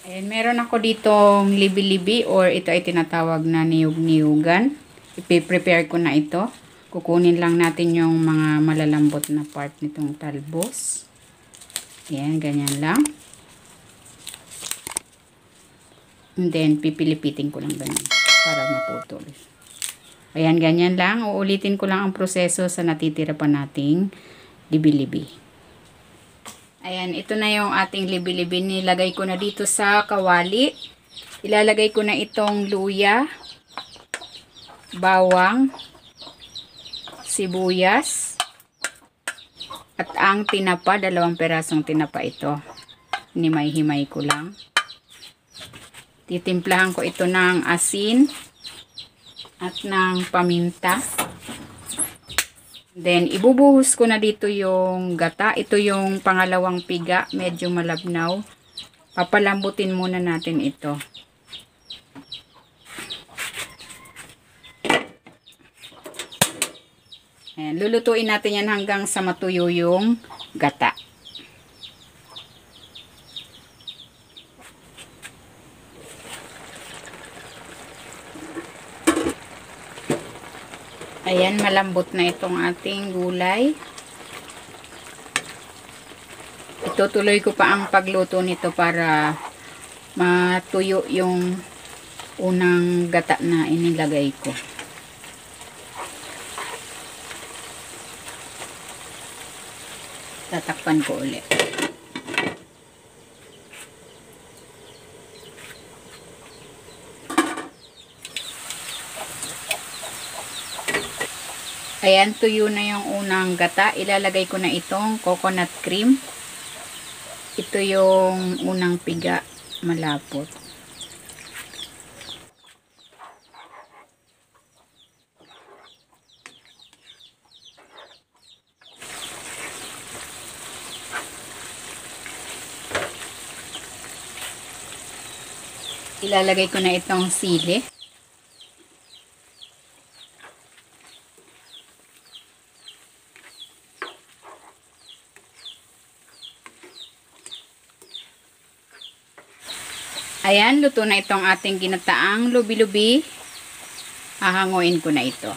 Ayan, meron ako ditong libi-libi or ito ay tinatawag na niyug-niyugan. Ipiprepare ko na ito. Kukunin lang natin yung mga malalambot na part nitong talbos. Ayan, ganyan lang. And then, pipilipitin ko lang ganyan para maputol. Ayan, ganyan lang. Uulitin ko lang ang proseso sa natitira pa nating libi-libi. Ayan, ito na yung ating libi-libi. Nilagay ko na dito sa kawali. Ilalagay ko na itong luya, bawang, sibuyas, at ang tinapa. 2 perasong tinapa ito. Himay-himay ko lang. Titimplahan ko ito ng asin at ng paminta. Then, ibubuhos ko na dito yung gata. Ito yung pangalawang piga. Medyo malabnaw. Papalambutin muna natin ito. Ayan, lulutuin natin yan hanggang sa matuyo yung gata. Ayan, malambot na itong ating gulay. Itutuloy ko pa ang pagluto nito para matuyo yung unang gata na inilagay ko. Tatakpan ko ulit. Ayan, tuyo na yung unang gata. Ilalagay ko na itong coconut cream. Ito yung unang piga, malapot. Ilalagay ko na itong sili. Ayan, luto na itong ating ginataang lubi-lubi. Hahanguin ko na ito.